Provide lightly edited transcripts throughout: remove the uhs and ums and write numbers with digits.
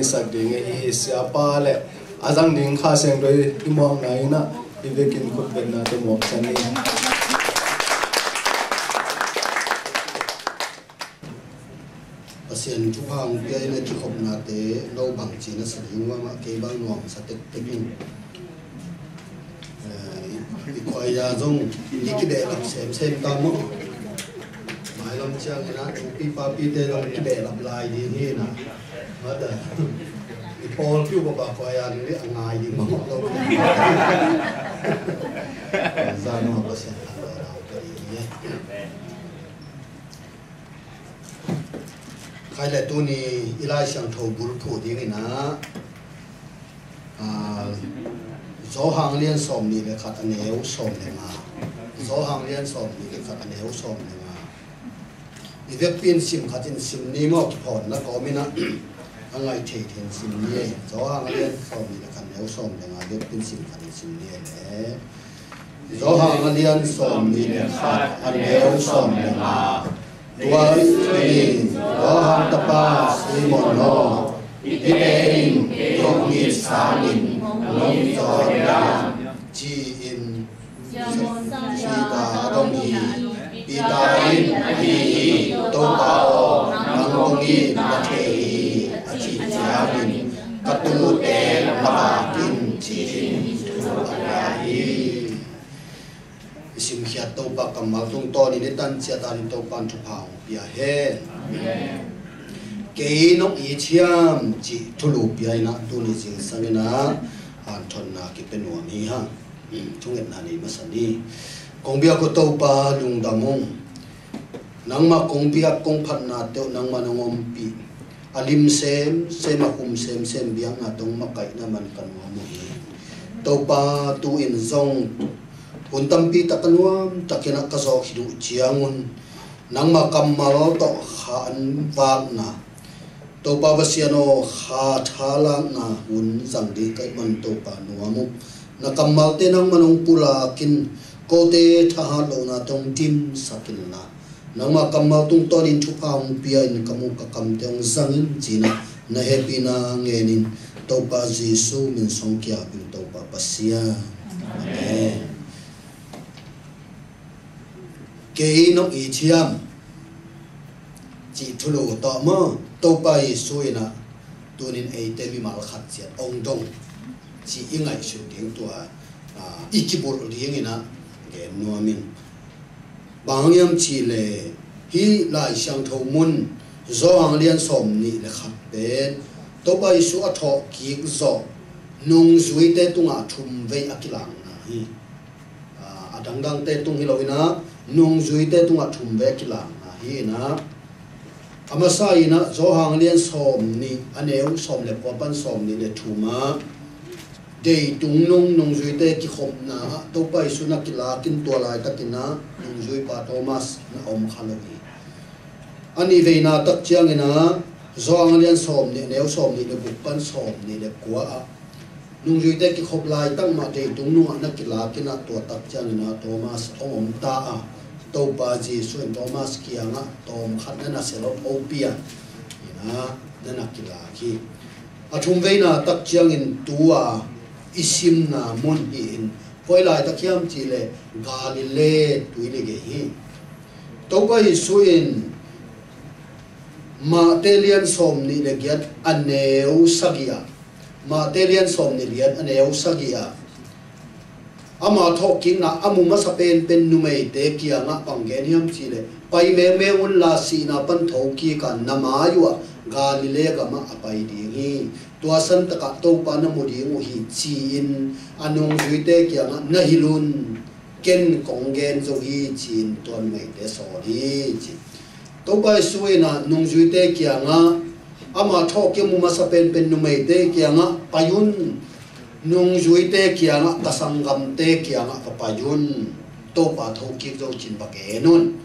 sak ding e sia pa le azang ning kha seng roi imong na ina ivekin khut ben na to mok chani pasien chu hang pe na chu khop na te lo bang chi na sa ring wa ma ke bang nuam sa tek tek in khoi ya jong ki de lap sem sem ta mo mai lam chang na chu pi pa pi te long ki de lap lai di ni na ma da i pol piu ba khoi ya ni angai di ma lo za no pasien khai lại tôi ni ilai sang thầu bul thu đi ngay na gió hàng liên xóm ni le khát anh éo xóm le mà gió hàng liên xóm ni le khát anh éo xóm le mà việc pin sim khát in sim ni mo phòn nó có mình á anh ấy thấy thêm sim ni gió hàng liên xong thì khăn néo xong thì ngay việc pin sim khát in sim ni này gió hàng liên xong thì khát anh néo xong thì ngay tua ini gió hàng tập ba si mòn nó in không nghĩ sanin nông gió ra chỉ in chỉ ta đông hi Itarin hi to pao nang kongi pathei achi jamin katu te lakin chin thuai isim khia to pa kamal tung to ni tan chia ta ni to pan thu phao pia he ke no i chiam chi thulu pia na tu ni jing sangena an thon na ki penuam hi ha thungen na ni masani công việc của tôi ba lùng đam mông nang ma công việc công phát na teo nang ma nong om pi alim sem ma kum sem biang na tong ma kai na man kan wa mo hi to pa tu in zong un tam pi ta kanwam takena ka zo khidu chiangun nang ma kam ma lo to khan wang na to pa basiano kha thala na un zang di kai man to pa nuamu na kamal te nang manong pula kin cô te tha lo na tong tim sakil na nang ma kamal tung ton in thu phang pia in kamu ka kam teong zangin china na happy na ngenin to pa Jesu min song kya pin to pa pasia amen ke no i chiam chi thulo to mo to pa Jesu ina tunin ei te mi mal khat chiat ong dong chi ingai su ding tua ikibol ding ina nuamin bangyam chi le hi lai sang tho mun zo ang lian som ni le khat ben to bai su a tho ki zo nung zui te tunga thum ve akilang na hi adang dang te tung hi loina nung zui te tunga thum ve akilang na hi na amasa ina zo hang lian som ni aneu som le pan som ni le thuma dei tung nung zui te ki khom na to pai su na kila kin to lai takina nung zui pa Thomas na om khalogi ani veina tak chiang ina zo ang lian som ni neu som ni le bupan som ni le kwa nung zui te ki khop lai tang ma dei tung nung na kila kina to tak chiang ina Thomas om ta a to pa Jesu Thomas kianga tom khat na selo opia ina na kila ki athum veina tak chiang in tua isim na mon hi in poi lai ta khiam chi le Galilee tuile ge hi to pa Jesu in ma telian som ni le giat aneu sagia ma telian som ni lian aneu sagia ama tho king na amu ma sa pen nu mei te kia nga panggen hiam chi le pai me un la si na pan tho ki ka na ma yu Galilee ga ma apai di hi tua san ta ka to pa na mo di mo hi chi in anong zui te kia nga na hilun ken kong gen zo hi chin ton mei te so ri chi to pa su na nong zui te kia nga ama tho ke mu ma sa pen nu mei te kia nga payun nung zui te kia nga kasangam te kia nga kapayun to pa tho ki zo chin ba ke nun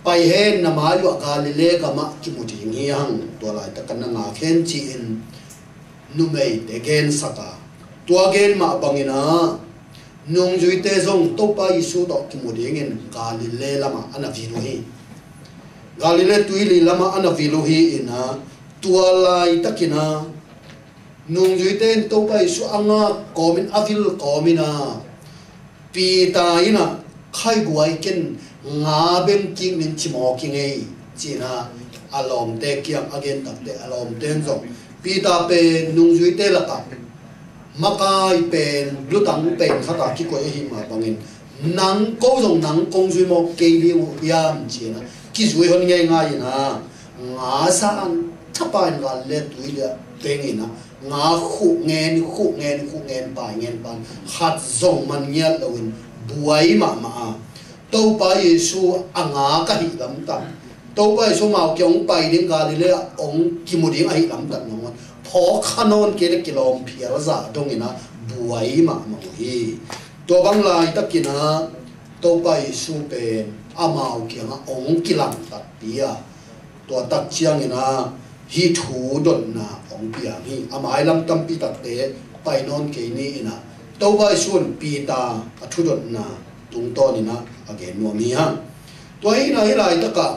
pai hen na ma yu Galilee ka ma ki mu ding hi hang to lai ta kan nga khen chi in nu mei te gen saka tua gen ma bangina nung zui te zong to pa Jesu to ki mu ding in Galilee lama ana viru hi Galilee tuili lama ana viru hi ina tua lai takina nung zui ten to pa Jesu anga komin avil komina pi ta ina khai guai ken nga ben king min chimo king ei china alom te kiam again tak te alom ten zo pi ta pe nung zui te la ta makai pen blutang pen khata ki ko hi ma bangin nang ko zong nang kong zui mo ke li mo yam china ki zui hon ngai ngai na nga san thapan ga le tuila pengina nga khu ngen pan khat zong man nyal lawin buai ma to pa Jesu anga ka hi lam ta to pa Jesu mau kyong pai ding Galilee ong kimuding ai lam ta no pho khanon ke le kilom phia za dong ina buai ma hi to bang lai takina tàu bay su bên amau kia ngã ông kilang tắt bia tua tắt chiang ina hi thu đồn na ông bia hi amai lam tam pi tắt te bay non ke ni ina tàu bay suan pi ta thu đồn na tung to ni na again no mi ha tua hi na hi lai ta ka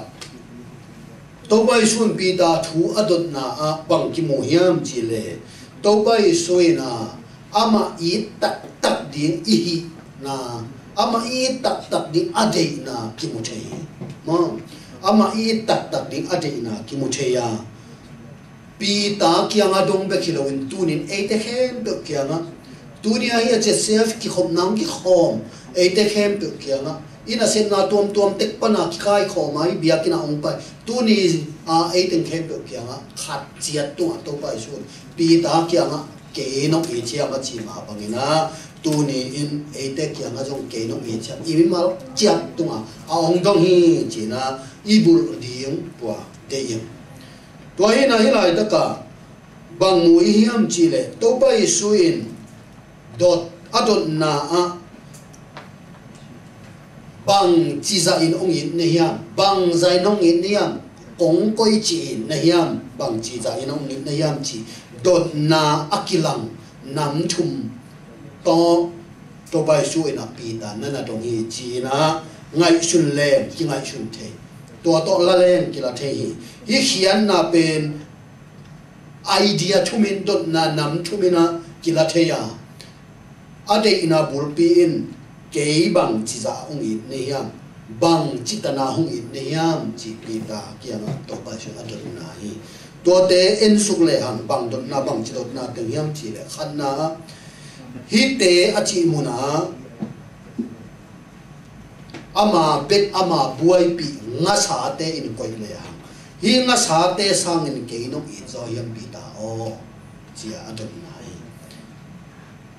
tàu bay suan pi ta thu adon na a bang ki mo hiam chi le tàu bay soi na ama i tak tak ding i hi na ama i tak tak ding ade na ki mo thei ma ama i tak tak ding ade na ki mo thei ya pi ta ki anga dong be kilowin tunin e te khem be ki anga tunia hi che self ki khom nang ki khom e te khem be ki anga ina sen na tom tom tek pana ki kai khomai bia ki na ong pai tuni a e ten khem be ki anga khat chiat tu to pai su pi ta ki anga ke no e chia ma chi ma bangina tuni in e te ki anga jong ke no e chia i ma chiat tu a ong dong hi chi na i bul dieng pwa te yem tua hi na hi lai ta ka bang mui hiam chi le to pai suin dot adot na a bang chi za in ong in ne hiam bang zai nong in ne hiam kong koi chi in ne hiam bang chi za in ong in ne hiam chi dot na akilang nam thum to pai suin a pi ta na na dong hi chi na ngai sun le ki ngai sun the to la len ki la the hi hi khian na pen idea thumin dot na nam thumina ki la the ya ade ina bulpi in ke bang chi za ong in ne yam bang chi ta na hong in ne yam chi pi ta ki ana to pa shu adot na hi to te en suk le han bang dot na bang chi dot na te yam chi le khan na hi te a chi mu na ama bet ama buai pi nga sa te in koi le ha hi nga sa te sang in ke no i zo yam pi ta o chi adot na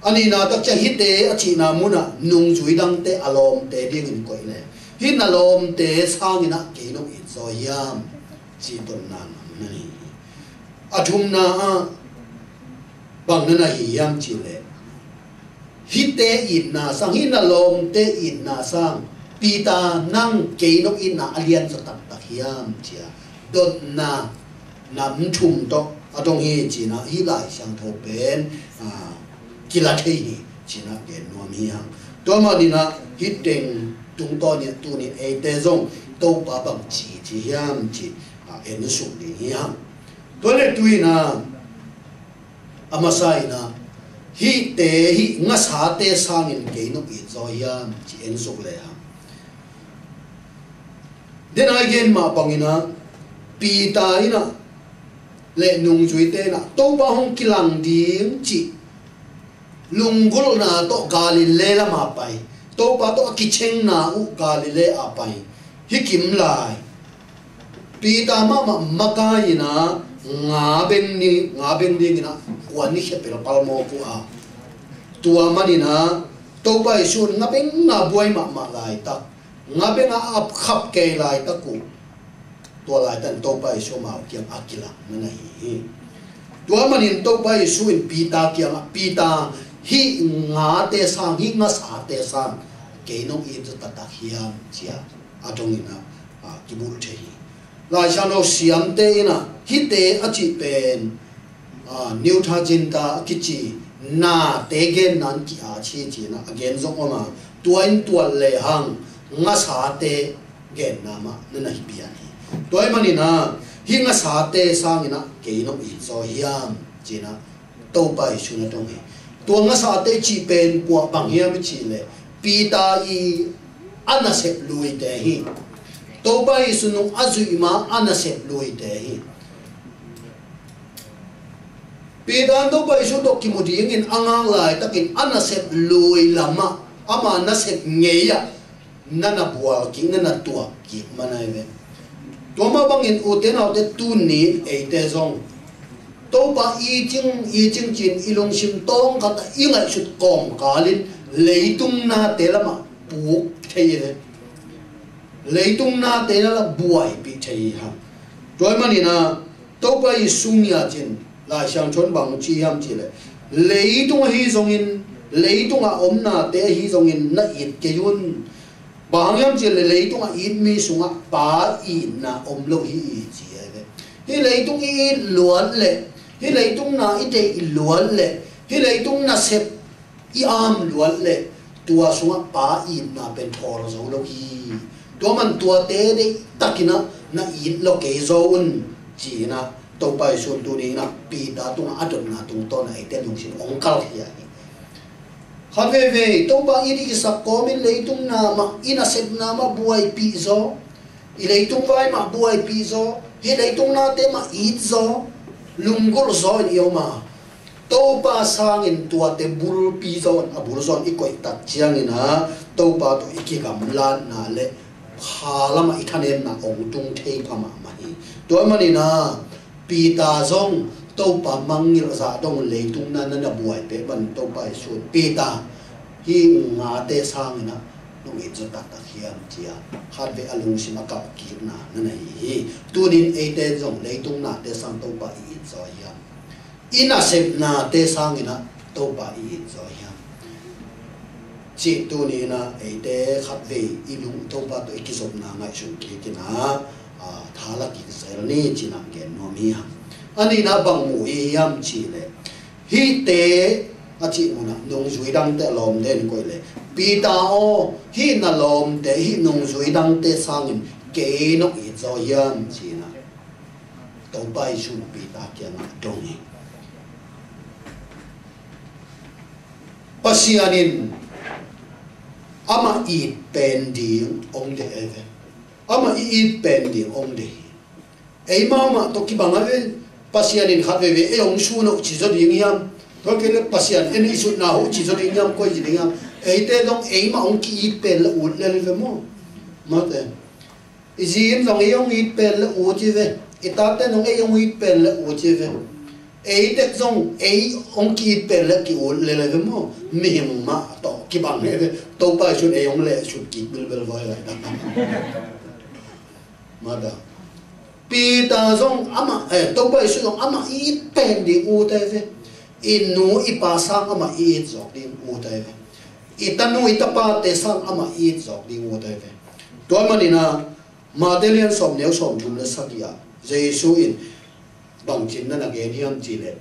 ani na tak cha hi te a chi na mu na nung zui dang te alom te ding in koi le hi na lom te sang ina ke no i zo yam chi ton na ni athum na a bang na hi yam chi le hi te in na sang hi na lom te in na sang pi ta nang ke no in na alian so tak tak hiam chia dot na nam thum to adong hi chi na hi lai sang tho pen ki la thei ni chi na ke no mi hang to ma ni na hi teng tung to ni tu ni e te zong to pa bang chi chi hiam chi en su ni hiam to le tu na amasai na hi te hi nga sa te sang in ke no i zo hiam chi en su le ha then again ma pangina pi ta ina le nung zui te na to ba hong kilang ding chi lungul na to galile la ma pai to pa to kicheng na u galile a pai hi kim lai pi ta ma maka ina nga ben ni na kwan ni khepel palmo ku a tua manina to pa isun nga ben na buai ma lai ta nga ben a ap khap ke lai ta ku tua lai tan to pa isu ma kiam akila na hi tua manin to pa isu in pi ta kiam pi ta hi nga te sang hi nga sa te sang ke no i to ta hiam chia atong ina ki bul the hi la chano siam te ina hi te a chi pen new tha jin ta ki chi na te gen nan ki a chi chi na again zo ma tuain tual le hang nga sa te gen na ma na hi bia ni toy mani na hi nga sa te sang ina ke no i zo hiam chi na to pa isu na tong hi tua nga sa te chi pen puwa bang hiam chi le pi ta i ana sep lui te hi to ba i sunung azui ma ana sep lui te hi pi dan to ba i su to ki mo ding in anga lai takin ana sep lui lama ama na sep ngeya nana buwa ki nana tua ki manai ve to ma bang in u te na te tu ni e te zong to ba i ching chin ilong sim tong ka ta ingai sut kong kalin leitung na te lama pu thei le leitung na te la buai pi thei ha toy mani na to ba i sumia chin la xiang chon bang chi ham chi le leitung hi zong in leitung a om na te hi zong in na it ke yun bang yam chỉ lấy tung ít mi sung á ba ít na lâu hi chi vậy hi lấy tung ít luan lệ hi lấy tung na ít để luan lệ hi lấy tung na sep i am luan lệ tua sung á ba ít na bên thor zo lâu hi tua man tua te de takina na ít lo ke zo un chi na tàu bay xuân tu ni na pi ta tung adon na tung to na ite lung sin ong kal hi han ve tàu bay ini sap ko min leitung na ma ina set na ma buai pi zo i leitung vai ma buai pi zo hi leitung na te ma it zo lungol zo ni yo ma tàu ba sang in tua te bul pi zo a bul zo i koi tak chiang ina tàu ba to iki kam lan na le halama ithanem na ong tung thei phama ma hi to mani na pi ta zong tàu ba mangil za dong leitung na na buai pe ban tàu ba su pi ta hi nga te sang ina nong it zo tak tak hiam chia hat ve alung sima ka ki na na hi tunin e te zong leitung na te sang tàu ba i zo hiam ina sep na te sang ina tàu ba i zo hiam chi tuni na e te khat ve ilung tàu ba to ikizop na ngai su ki kina thala ki sel ni chinam gen no mi ha ani na bang mu hiam chi le hi te a chi mu na nong zui dang te lom den koi le pi ta o hi na lom te hi nong zui dang te sang in ke no i zo hiam chi na tàu bay su pi ta kia na dong ni pasianin ama i pen ding ong de eve ama i pen ding ong de ei mama to ki banga ve pasianin khat ve e ong su no chi zo ding yam to ke le pasian en isu na ho chi zo ding yam koi ji ding yam ei te dong ei ma ong ki i pen le ut le ve mo ma te izin long e ong i pen le u chi ve ita te nong e ong i pen le u chi ve ei te dong ei ong ki i pen le ki u le ve mo mi ma to ki bang ve to pa su e ong le su ki bil bil vai lai da ma da pi ta zong ama to pa su zong ama i pen di u te ve in nu i pa sang ama i zok ding u te ve i ta nu i ta pa te sang ama i zok ding u te ve to mani na madelian som neu som thum le sakia jesu in bang chin na gen hiam chi le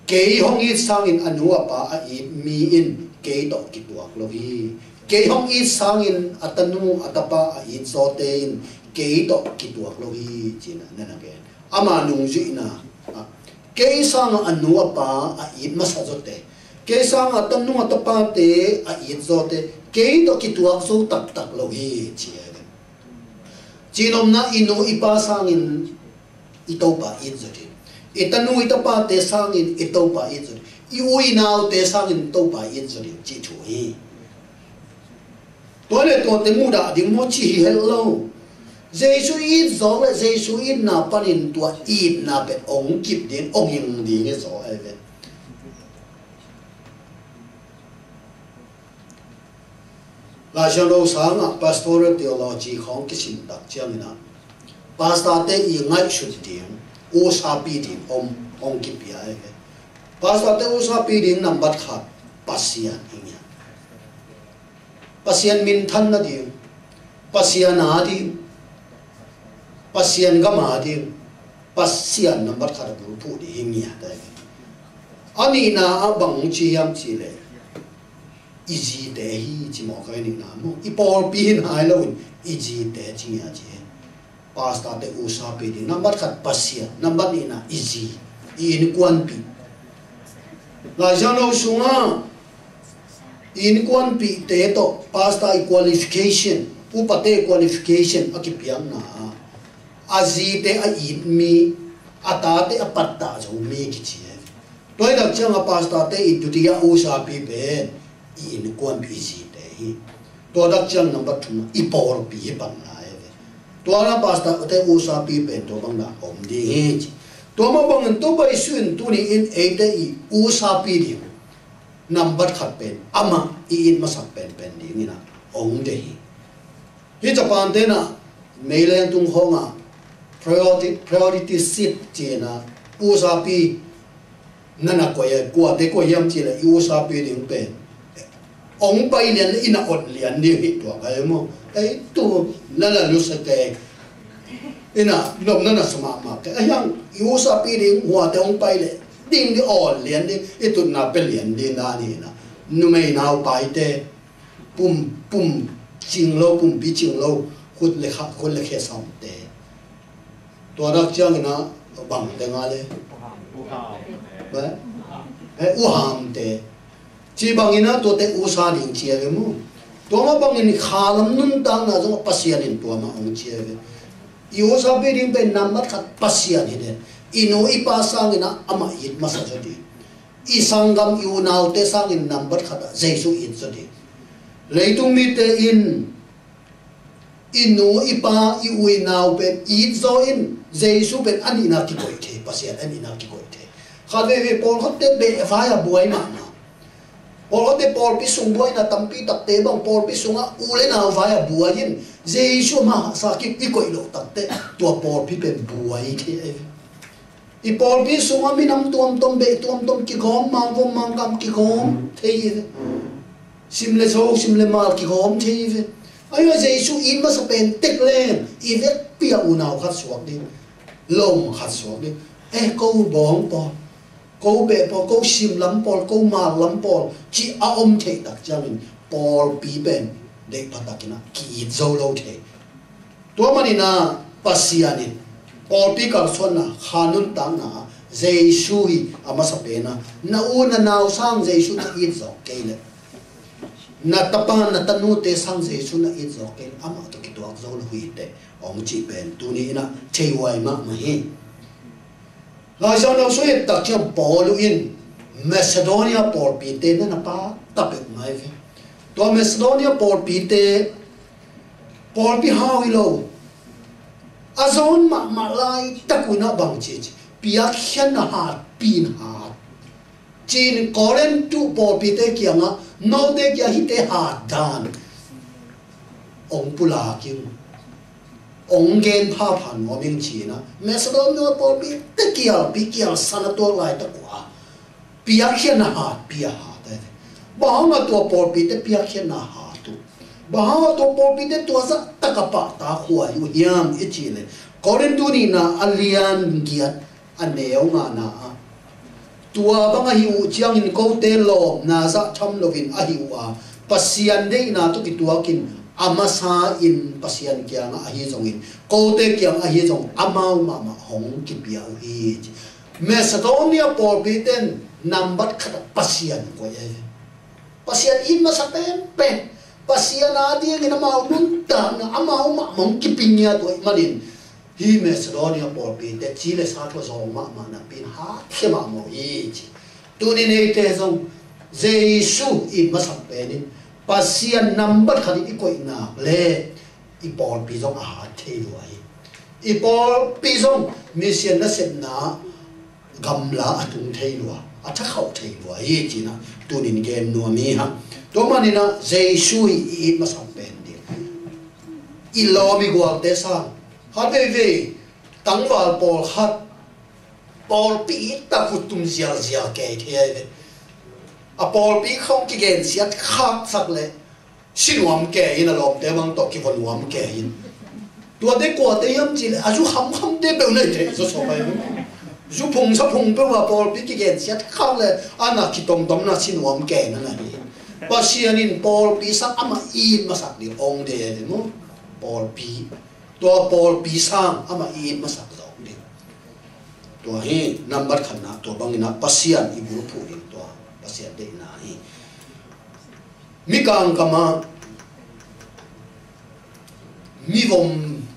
ke hong i sang in anu pa a i mi in ke to ki tuak lo hi ke hong i sang in atanu atapa a i zo te in ke to ki tuak lo hi china na gen ama nung ji na ke sang anu pa a i ma sa zo te ke sang atanu atapa te a i zo te ke to ki tuak zo tak tak lo hi chi chinom na inu ipa sang in ito pa i zo te itanu itapa te sang in ito pa i zo i ui nao te sang in to pa i zo chi chu hi to le to te mu da ding mo chi hello Jesu ít gió là Jesu ít na panin tua ít na bet ong kip đến ong yang đi nghe gió ai vậy là cho đâu sáng à pastoral theology không cái gì đặc trưng na pastor te i ngay xuất tiếng u sa pi tiếng ong kip ya ai vậy pastor te u sa pi tiếng nằm bắt khát pasian hình pasian min than na tiếng pasian na tiếng pasian gama di pasian number khar bu pu di hingia ta ani na bang chi yam chi le iji te hi chi mo kai ni na mo I por pi na lo iji te chi ya chi pasta te usa pi di number khat pasian number ni na iji in kwan pi la jano sunga in kwan pi te to pasta qualification upate qualification akipiang na azi te a it mi ata te a patta zo mi ki chi toy dak chang a pasta te it tu ya u sa pi be in kon bi ji te hi to dak chang number 2 I por bi ban na to na pasta te u sa pi be to bang na om di hi to ma bang to bai sun tu ni in e te I u sa pi di number khat pen ama I in ma sak pen pen di ni na ong de hi Japan te na meilen tung honga priority seat chena usapi nana koya kwa te ko yam chila usapi ding pen ông bay liền in ổn liền đi hít vào cái mà ấy tu là lúc sẽ cái ina nộp nó là số mà cái yang yêu sa pi đi hoa thì ông bay liền đinh đi ổn liền đi ít tu na bên liền đi na đi na nu mấy nào bay thế bum bum chinh lâu bum bị chinh lâu hút lệ khé xong thếตัวนักจ้างนะบังแต่งอะไรเบ้อุหามเตจีบังอินะตัวเตอุสาลิงเชียร์มั้งตัวมาบังอินขาลำนุ่นตังนะจงปัสยานินตัวมาองเชียร์อิอุสาเปริงเป็นนัมบัดขัดปัสยานินอินูอิปัสสังอินะอามาอิดมาสัจดีอิสังกัมอิวนาอุเตสังอินนัมบัดขัดเจสุอิดสัจดีเลยตุมิเตอินนูอิปาอิอุยนาวเป็นอิดโซอินเจสุเป็นอันนี้นักที่ก่อยเทปัสยาอันนี้นักที่ก่อยเทข้าเวปอลเขาเตะเบะฟ้าอย่าบวยมาปอลเขาเตะปอลพิสุงบวยนะตั้มปีตักเตะบังปอลพิสุงอ่ะอูเลน่าฟ้าอย่าบวยยินเจสุมาสักอีกก่อยโลตักเตะตัวปอลพิเป็นบวยเทอีปอลพิสุงอ่ะมีน้ำตัวมเบะตัวมกิโกมมังวงมังกำกิโกมเทซิมเลโซซิมเลมากิโกมเทไอ้เจสุอินมาสเปนเต็กเล่นอีเวกเปียอูนาวขัดสวกดิลมขัดสวกดิกูบ้องปอกูเบะปอกูซิมลำปอกูมาลำปอจีอาอมเทตักจามินปอปีเป็นเด็กพัตตากินะกีโซโลเทตัวมันนี่นะปัสยานินปอปีกับส่วนนะขานุนตังนะเจสุยอามาสเปนะนาอูนนาวสร้างเจสุนะอินสอกเกลนาตปานนาตนูเตสังเจสุนะอินสอกเกลอามาตุกิตัวโซลหุยเตองจีเป็นตัวนี้นะเทวายมะมะเฮหลายชาวเราช่วยตักเชื่อปอลูอินเมซิโดเนียปอลปีเตนั่นนะป้าตับเป็นไงตัวเมซิโดเนียปอลปีเตปอลปีฮาวิโลอาซอนมาลายตะกุนะบังจีปีอักเขียนหาดปีนหาดจีนกอเรนตุปอลปีเตเกียงะโนเดกียฮิเตหาดดานองปุลาคิงองเกนผ้าผ่านหัวเมียงชีนะเมสโดเนียปอลปีตะเกียปีเกียสันตัวลายตะกัวปีอักเขียนหาดปีหาดได้บ้ามาตัวปอลปีเตปีอักเขียนหาดตุบ้ามาตัวปอลปีเตตัวสักตะกปะตาหัวอยู่ยามอิจิเลยกอเรนตูนี่นะอัลเลียนเกียรอันเนวงานะตัวบางหิวเชียงอินโกเตโลนาซะทำโลวินอหิวปัสยันเดนาตุกิตัวกินอามาซาอินปัสยันเกียงอหิจงอินโกเตเกียงอหิจงอามาวมาหงกิเปียวฮีเมสโดเนียปอลปีเตนนัมบัดขัดปัสยันก็ยังปัสยันอินมาสเปนเป็นปัสยันอาดีกินอามาวนุ่นตังอามาวมาหงกิปิญญาตัวมันอินฮีเมสโดเนียปอลปีเตจีเลสาทัวซองมานะเป็นหาเขมาโมยีตัวนี้เนี่ยเตจงเจสุอินมาสเปนินปัสยันนัมบัดขัดอีกคนนักเล่อีปอลปีจงอาหารเทวายอีปอลปีจงมิเซียนนัสเซนนากำลาตุงเทวะอาถ้าเขาเทวายจีนะตัวนี้เกมนัวมีฮะตัวมันนี่นะเจสุอินมาสเปนดิอีลอมีกว่าเตซ่าฮัดเวตั้งวาลปอลฮัดปอลปีตะกุตุมเสียเกยเทียนปอลปีเขากิเกนเสียขาดสักเลยสินวมเกยินอารมณ์แต่บางตอกกิวันวมเกยินตัวเด็กกว่าเตยมจีเลยอายุคำเด็กเป็นเลยเถอะสบายมั้ยยุพงชพงเปว่าปอลปีกิเกนเสียขาดเลยอันนักกิตมน่ะสินวมเกนั่นน่ะนี่ปัสยานินปอลปีสักอามาอีนมาสักเดียวองเดียมั้งปอลปีตัวปอลปีสร้างอามาอีนมาสักสองเดียวตัวเฮนัมบัดขันนะตัวบางนะปัสยานอีบุรุพูดิตัวปัสยานเดนาฮีมิกังกามามิวม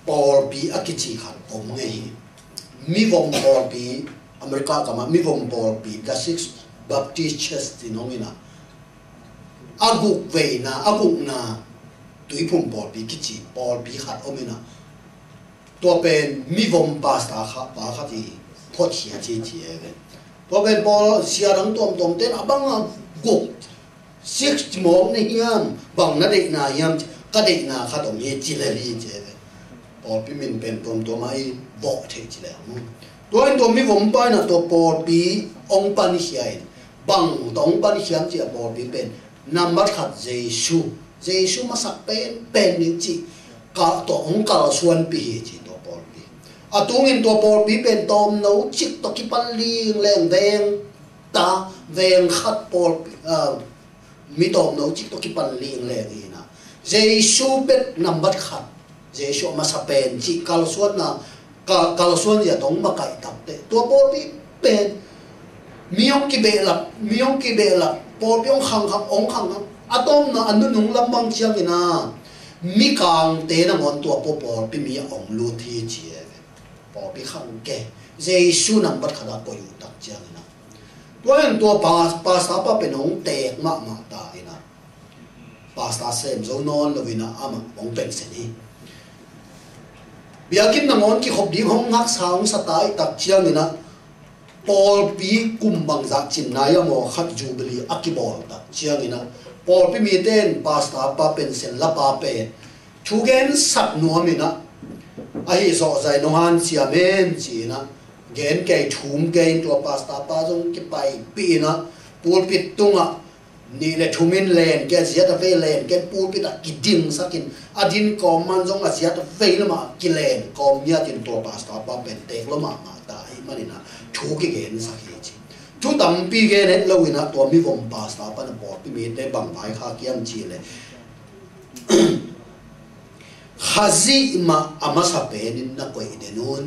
ปอลปีอากิจิขันองเงฮีมิวมปอลปีอเมริกากามามิวมปอลปีดัชซิกบัพติสเชสตินองนะอากุกเวนะอากุกนะตุยพุ่มปอลปีกิจิปอลปีขัดอเมนะตัวเป็นมิวมปาสตาขับปาขัดที่พอดเสียเจียเลยตัวเป็นปอลเสียรังตัวเต้นบังกุกซิกมองในยามบังนั่นเด็กนายามก็เด็กนาขัดอมีจิเลลีเจเลยปอลปีมินเป็นตัวไม่บอกเทจิเลยตัวเป็นตัวมิวมไปนะตัวปอลปีองปันเขียนบังตองปันเขียนเจียปอลปีเป็น number khat Jesu masak pen ning chi ka to ong kal suan pi hi chi to por pi atungin to por pi pen tom no chik to ki pan ling leng veng ta veng khat por mi tom no chik to ki pan ling leng ina Jesu bet number khat Jesu masak pen chi kal suan na kal suan ya tong ma kai tap te to por pi pen miong ki be la por pi ong khang atom na anu nung lambang chiang ina mi kang te na ngon tua por pi mi ong lu thi chi por pi khang ke Jesu number khada ko yu tak chiang ina tuan tua pa sa pa pe nong te ma ta ina pasta sem zo non lovina ama ong pen se ni biakin na ngon ki khop ding hong ngak saung sa tai tak chiang ina por pi kumbang za chin na ya mo khat jubilee akibol tak chiang ina por pi mi ten pasta pa pencil la pa pe chugen sat nuamina ai zo zai no han sia men chi na gen ke thum gen to pasta pa jong ki pai pi na pul pit tunga ni le thumin len ke zia ta ve len ke pul pit a ki ding sakin adin kom man jong a zia ta ve la ma ki len kom nya tin to pasta pa pen te lo ma ta ai manina thu ki gen sakhi chi chú tầm pi cái này lâu ina tua mi vòng pasta pa na bọt pi mi để bằng bài khác kiam chi le hazi ma amasape nin na koi denun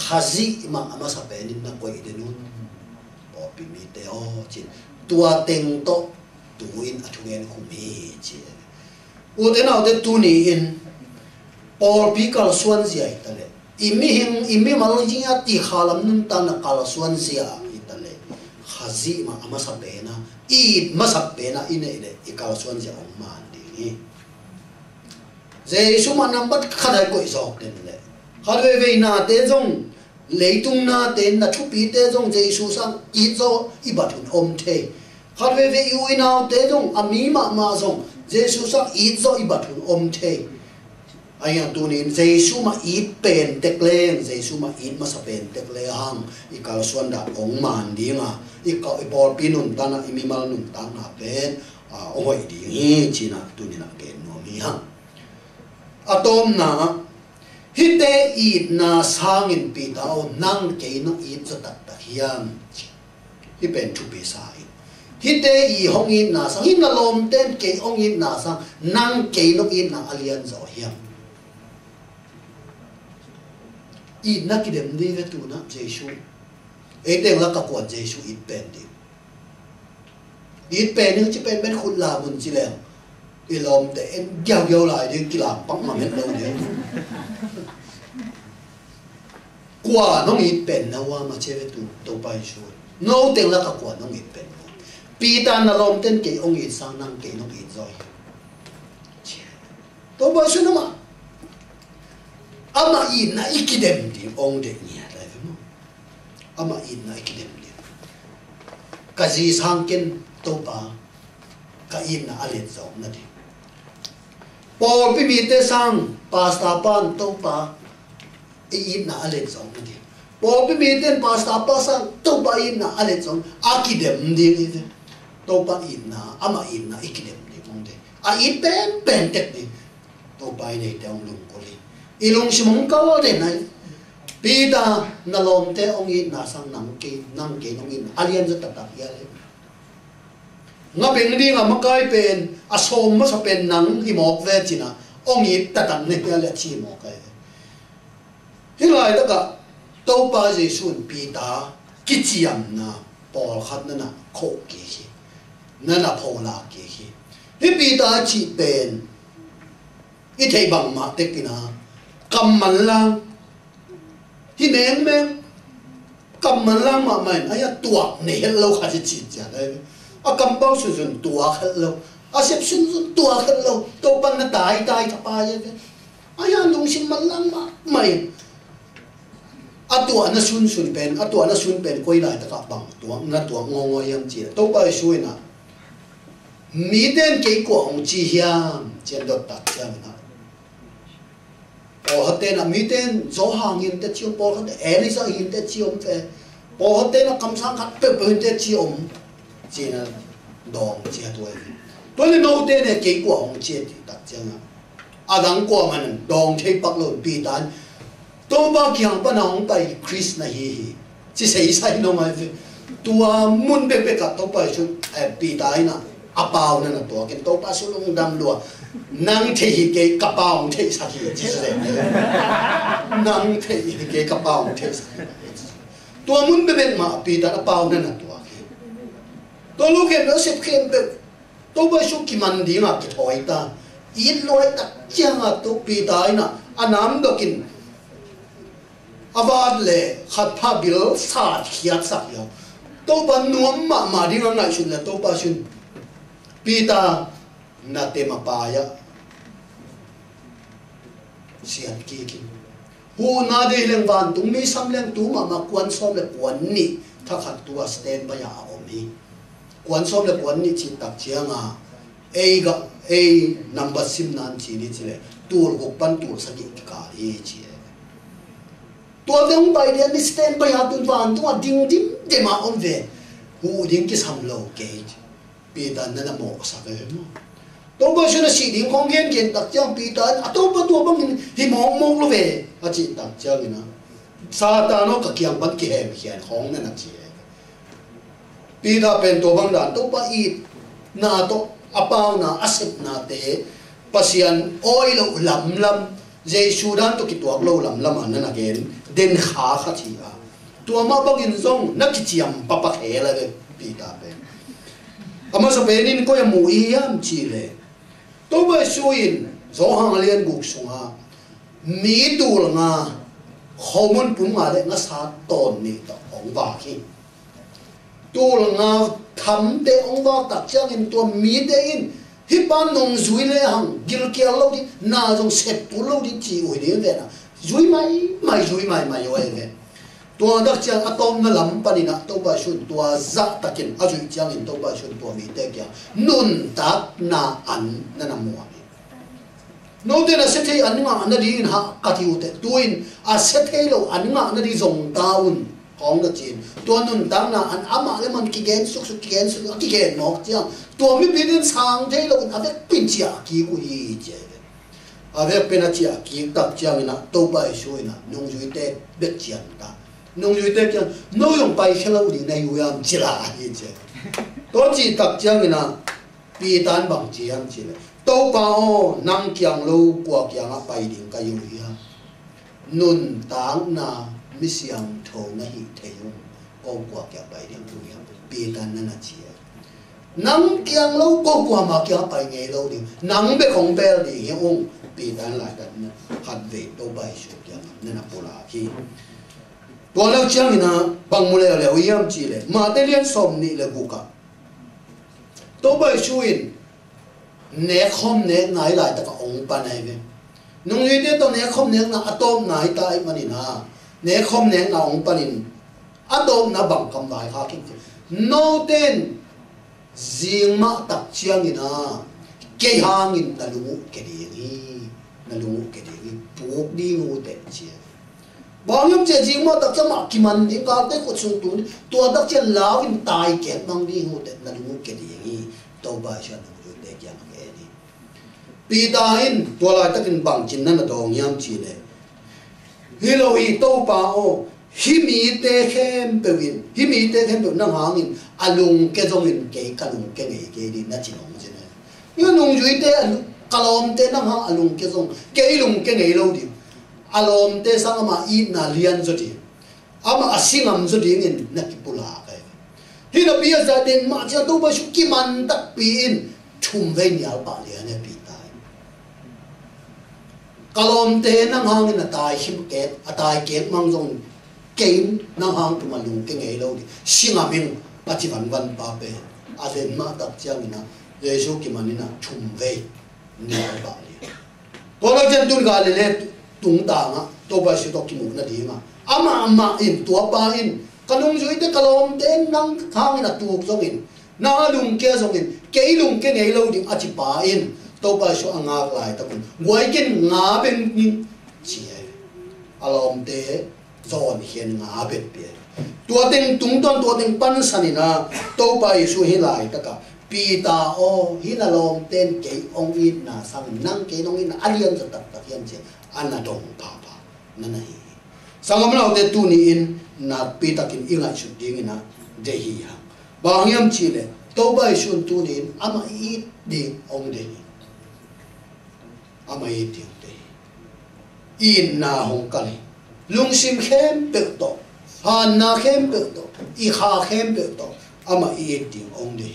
hazi ma amasape nin na koi denun bọt pi mi te o chi tua teng to tuin atungen khumi chi u te nào te tu ni in bọt pi kal suan zia ta le imi malong jinga ti khalam nun ta na kal suan zia hazi ma amasapena masapena ine ikal suan ja ong man di Jesu ma number khadai ko isok den le khalwe ve na te jong leitung na te na thupi te jong Jesu sang I zo I bathun om the khalwe ve yu ina te jong ami ma jong Jesu sang I zo I bathun om the ayang tunin Jesu ma I pen tekleng Jesu ma I masapen tekle hang ikal suan da ong man di nga ikaw ipor pinun tana imimal nun tana pen ongoi di ngi china tunina ken no mi ha atom na hite I na sangin pitao nang ke no I zatat ta hiam hi pen tu pi sai hite I hong I na sang hin na lom ten ke ong I na sang nang ke no I na alian zo hiam I na kidem di ve tu na Jesu Ete nga kakuan Jesu it pen di. It pen yung chi pen pen khut la mun chi leng. Ilom te en gyao lại di kilang pang ma met lo di. Kwa nong it pen na wa ma che tu to pai shu. No te nga kakuan nong it pen. Pi ta na lom ten ke ong it sang nang ke nong it zoi. To pai shu na ma. Ama I na ikidem di ong de nia. Ama in na ikidem din kazi sangkin topa ka in na alit zong na di por pi mi te sang pasta pan topa in na alit zong na di por pi mi ten pasta pa sang topa in na alit zong akidem din ite topa in na ama in na ikidem din mong de a in pen tek di topa ini te ong lung koli ilung simong kawa de na Pida na lom te ong I na sang nang ke nong in alian za tatak ya le nga beng di nga makai pen asom ma sa pen nang himok ve china ong I tatak ne ya le chi mo kai hilai ta ka to pa Jesu pida kichiam na pol khat na kho ke hi na phola ke hi hi pida chi pen I thei bang ma te kina kamman lang hi meng cầm mà lang mà mày ai tuột này hết lâu khai chỉ chả đây cầm bao sử dụng tuột hết lâu xếp sử dụng tuột hết lâu tôi bằng nó tai thapa vậy ai lung xin mà lang mà mày tuột nó sun pen quay lại tất cả bằng tuột ngon yam chỉ tôi bao suy na mỹ đen cái của ông chi hiam trên đợt đặt ra na bỏ hết tên là mỹ tên gió hàng hiện tại chiêu bỏ hết em sao hiện tại chiêu về bỏ hết tên là cầm sang khát bự bự hiện tại chiêu chỉ là dong chia tôi nên nấu tên này cái quả ông chia thì đặt chăng à đang qua mà dong thấy bắt lộn bị tan tôi bao kiang pan ông bay Chris này hi chỉ xây sai nó mà tua muốn bê bê cả tôi bay xuống bị tai na apao na tua cái tôi bay xuống ông đâm lúa năng thấy cái cặp bao thấy sao thì chỉ là năng thấy cái cặp bao thấy sao tua muốn bê bê mà bị tai apao na tua tôi lúc em nó xếp khem bê tôi bay xuống kim anh đi mà cái thỏi ta ít nói đặc trưng à tôi bị tai na anh nắm được kinh avad le khat pha bil sa khiat sak yo to ban nuam ma ding ngai sun le to pa sun pita na te ma pa ya siat ki ki hu na de leng van tung mi sam leng tu ma kwan som le kwan ni tha khat tu stand ba ya o mi kwan som le kwan ni chi tak chianga a number sim nan chi ni chi le tur gok pan tur sa ki ka ri chi tua deng bay dia ni stand bay atun van tua ding de ma on ve hu ding ki sam lo ke pi dan na mo sa ve mo to ba shuna si ding khong gen gen tak chang pi dan a to ba tua bang hi mong lo ve a chi tak chang ina sa ta no ka kyang ban ki hem hian khong na na chi pi da pen to bang dan to ba i na to apau na asip na te pasian oil lam Jesu dan to kituak lo lam an na gen den kha thi a tua ma bangin zong na ki chiam papa khela ve pi ta pe ama so benin ko ya mu i yam chi le to ba suin zo hang lian guk sunga mi dul nga khomon pum ma le nga sa ton ni to ong ba ki dul nga tham te ong ba tak chang in to mi de in hi pan nong zui le hang gil kia lo di na jong set pu lo di chi oi de ve na zui mai oi ve tua dak chang atom na lam panina to ba shun tua za takin a zui chang in to ba shun tua mi te kya nun tak na an na na mo no de na se thei an nga na di ha ka ti u te tuin a se thei lo an nga na di zong taun ong da chin tua nun dang na an ama le man ki gen suk ki gen nok chiang tua mi bin sang thei lo a ve pin chia ki ku hi che a ve pena chia ki tak chiang ina to ba shu ina nong jui te bet chiang ta nong jui te chiang no yong pai khelo di nei u yam chila hi che to chi tak chiang ina pi tan bang chiang chi le to pa o nang kyang lo kwa kyang a pai ding ka yu ya nun tang na mi siang tho na hi theyung ko kwa kya pai ding tu ya pi tan na chi nang kyang lo ko kwa ma kya pai nge lo di nang be khong bel di hi ong pi tan la dan na hat ve to bai shu kya na na pola ki to lo chiang ina bang mu le le yam chi le ma te lian som ni le bu ka to bai shu in ne khom ne ngai lai ta ka ong pa nai ve nong yi te to ne khom ne na atom nai tai mani na ne khom ne na ong panin atom na bang kam lai ha ki no ten zing ma tak chiang ina ke hang in na lu ke di ni puk di ngu te chi bang yum che jing ma tak chama ki man ni ka te ko chung tu to dak chen law in tai ke mang di ngu te na lu ke di ni to ba sha na lu te kya ke ni pi ta in to la takin bang chin na dong yam chi le hilo hi to pa o hi mi te khem pe win hi mi te khem pe na hang in alung ke jong in ke kalung ke nge ke di na chi nong je ne yo nong jui te kalom te na ha alung ke jong ke ilung ke nge lo di alom te sang ma i na lian zo di ama asingam zo di in na ki pula ka hi na bia za den ma cha to ba shu ki man tak pi in thum ve nyal pa le ne pi kalom te nang hang in a tai him ke a tai ke mang jong kein nang hang tu malung ke ngei lo di singa min pa chi van pa pe a den ma tak chiang ina jesu ki manina thum ve ni ba li ko la jen tun ga le tung ta nga to ba shi to ki mu na di ma ama in to pa in kalung jui te kalom te nang hang in a tu jong in na lung ke jong in ke lung ke ngei lo di a chi pa in to ba shu anga lai ta kun goi ken nga ben ni chi alom te zon hian nga ben pe tua teng tung ton tua teng pan sanina to ba shu hi lai ta ka pi ta o hi na lom ten ke ong in na sang nang ke nong in alian za tak tak hiam che ana dong pa pa na na hi sangam lao te tu ni in na pi takin inga chu ding ina de hi ha ba hiam chi le to bai shun tu ni in ama i ding ong de hi ama i ding de in na hong ka le lung sim khem pe to han na khem pe to i kha khem pe to ama i ding ong de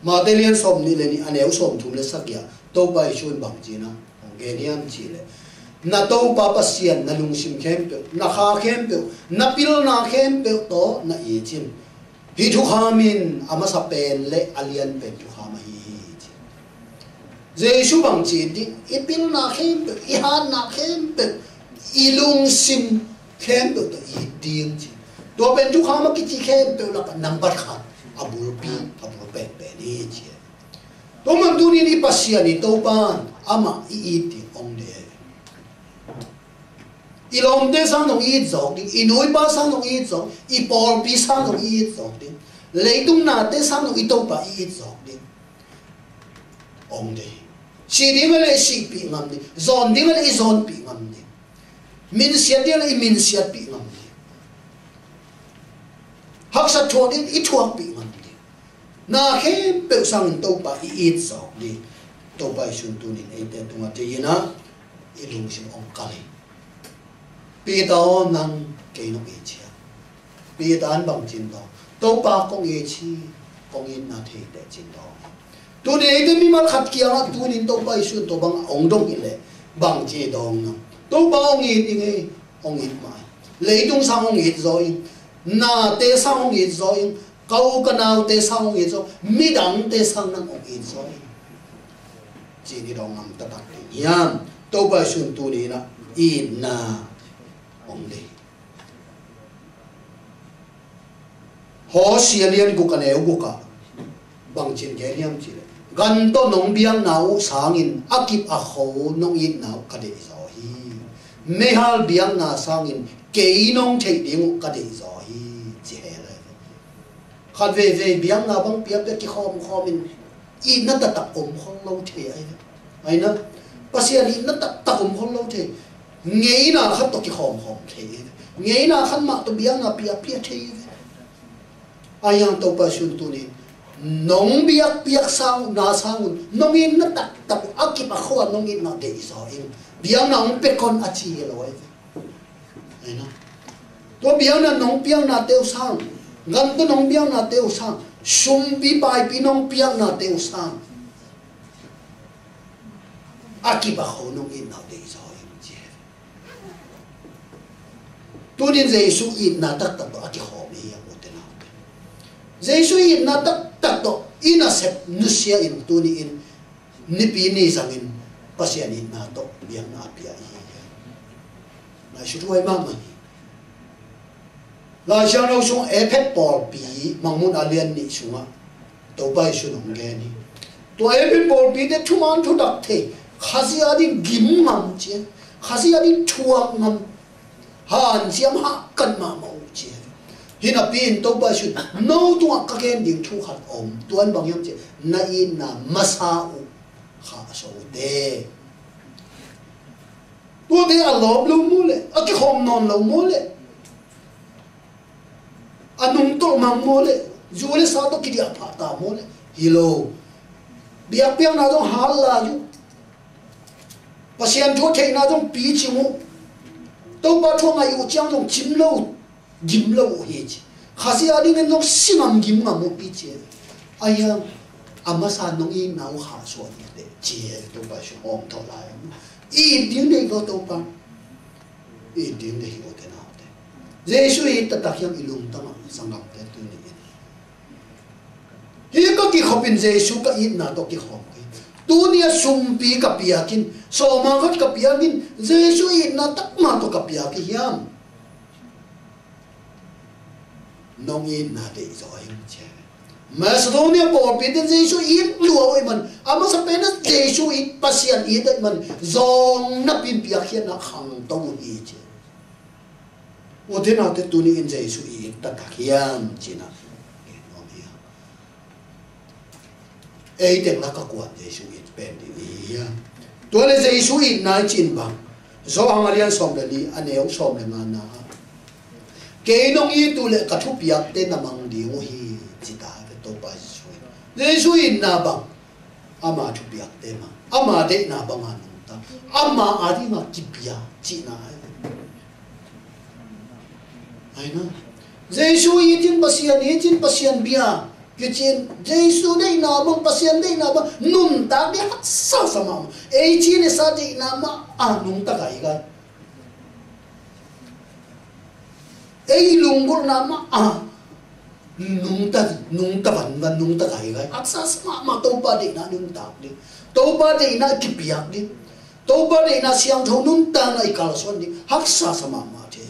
ma te lian som ni le ni aneu som thum le sakya to bai shun bang chi na ong ge niam chi le na to pa pa sian na lung sim khem pe na kha khem pe na pil na khem pe to na i chin hi thu khamin ama sa pen le alian pen thu khama hi Giêsu bằng chỉ đi ít pil na khem pe i han na khem pe i lung sim khem pe to i ding chi to pen thu khama ki chi khem pe la number khat abul pe pe ni chi to man tu ni pasia ni to ban ama i ti ong de i lom de sang dong i zong ding i noi ba sang dong i zong i por pi sang dong i zong ding lei tung na te sang dong i to pa i zong ding ong de si ding le si pi ngam ni zon ding le i zon pi ngam ni min siat ding le i min siat pi ngam ni hak sa thua ding i thua pi ngam ni na khe pe sang to pa i zong ding to pa sun tu ni e te tunga te ina i lung sim ong kali pi tao nang cây nông nghiệp chia pi tán bằng chín đó tàu ba công nghiệp chi công nghiệp na thế để chín đó tu này cái mi mal khát kia là tu nín tàu ba xuân tàu bằng ông đông như lệ bằng chế đồng nè tàu ba ông nghiệp như nghe ông nghiệp mà lấy đông sang ông nghiệp rồi na tê sang ông nghiệp rồi câu cái nào tê sang ông nghiệp rồi mi đắng tê sang năng ông nghiệp rồi chỉ đi đồng nằm ta đặt nhám tàu ba xuân tu này là in na ông đi họ xia liên của cái này của cả bằng trên cái niệm chỉ là gần to nông biang nào sáng in akip akho nông in nào cái đấy rồi mấy hal biang na sáng in cái nông chạy điện cái đấy rồi chỉ là khát về biang na bằng biang cái khom in in nó tập không lâu thế ấy nó bác sĩ in nó tập không lâu thế nghe na khát tao cái khom thế nghe na khát mặc tao biang na pia thế ayang tao pa sun tu ni nong biak sang na sang nong in na tak akip a kho nong in na de so in biang na ong pe kon a chi lo ai na to biang na nong piang na teu sang ngam to nong biang na teu sang sum bi bai pi nong piang na teu sang akip a kho nong in na de so in che tu din Giêsu in na tak akip kho mi ya Giêsu in na tak to ina sep nusia in tu ni in nipi ni sang in pasian in na to biang na pia hi na shu tuai ma ma la xiang lo sung epet por pi mangmun alian ni sunga to bai su nong ge ni to epet por pi de thuman thu dak the khazia di gim ngam che khazia di thuang ngam han siam ha kan ma mo che hina pin to ba shun no tu ka ken ding thu khat om tuan bang yam che na in na masa u kha so de tu de a lob lu mu le a ki khom non lo mu le anung to mang mu le ju le sa to ki dia pha ta mu le hilo biak piang na dong hal la ju pasian thu thei na dong pi chi mu to ba thu ngai u chang dong chim lo gim lo hi chi khasi adi ngen nok sinam gim nga mo pi che aya amasa nong i nau ha so ni de che to ba shu om to la i ding de go to pa i ding de ho te na te Giêsu i ta tak yang ilung ta ma sangam te tu ni hi ko ki khopin Giêsu ka i na to ki khom tu ni sum pi ka pia kin so ma khat ka pia kin Giêsu i na tak ma to ka pia ki hiam nông in na de zo im che Macedonia por pi den Giêsu in luo ai man ama sa pe na Giêsu in pasian i de man zong na pin pia khian na khang tong i che o de na te tu ni in Giêsu in ta ka khiam chi na ấy tiếng là các quan Giêsu ít bên đi tôi là Giêsu ít nói chín bằng do hàng alian som để đi anh em som để ngàn na cái nông y tu lệ cả thu biak tên là mang đi ngô hi chỉ ta về tôi bài Giêsu ít na bằng ama thu biak tên mà ama để na bằng anh ta ama adi mà kipia chỉ na ai na Giêsu ít tin pasian bia cái chuyện Giêsu đây nào bằng pasian đây nào bằng nung ta để hắt sao sama ấy chi này sao đây nào mà nung ta cái cái ấy lung bột nào mà nung ta vẫn nung ta cái hắt sao sama mà tàu ba đây nào nung ta đi tàu ba đây nào kịp biak đi tàu ba đây nào siang thâu nung ta này cả xuân đi hắt sao sama mà thế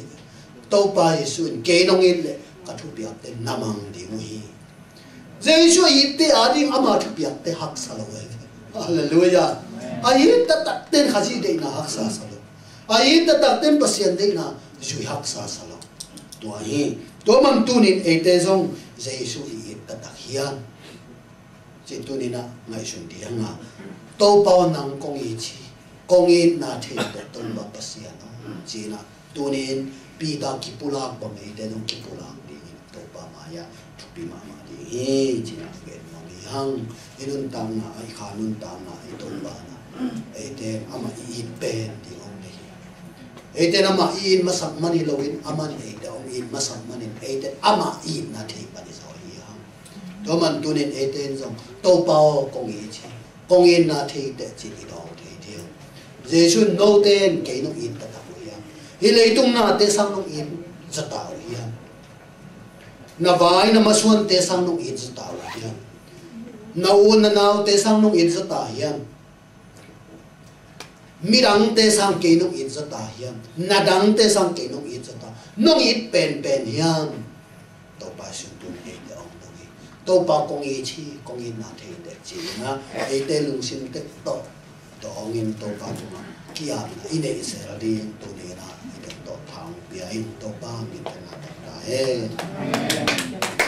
tàu ba Giêsu cái nông yên lệ cả thu biak tên namang đi ngồi Giêsu ít thế đi ama thu biak thế hắc sao vậy Hallelujah ai ta tên khá gì đây na hắc sao ai ta tên pasian đây na duy hắc sao tua hi tua mang tu nín ấy thế giống Giêsu ít ta hiền chỉ tu nín na ngay xuân đi hăng tàu bao năng công ý na thế để tuân bát pasian chỉ na tu nín pita kipulak bằng ấy thế giống kipulak đi tàu bao maya thu pi mama đi chỉ na cái mong hăng inun tam na ai khanun tam na ai tuân ba na ấy thế ama ít bên đi ông này ấy thế ama ít mà sắm mani lowin ama này để ông ít mà sắm mani ấy thế ama ít na thế ba đi rồi hăng đó mình tu nín ấy thế giống tàu bao công ý na thế để chỉ đi đâu thế thế Giêsu nô tên cái nó ít ta hi lấy tung na te sang nong in za ta hian na vai na masuan te sang nong in za ta hian na un na naw te sang nong in za ta hian mirang te sang ke nong in za ta hian na dang te sang ke nong in za ta nong it pen hian to pa sun tu ne de ong dong to pa kong i chi kong in na the de chi na e te lung sin te to ong in to pa tu kia na ine se ra di tu ne na to thang bia in to ba mi te na ta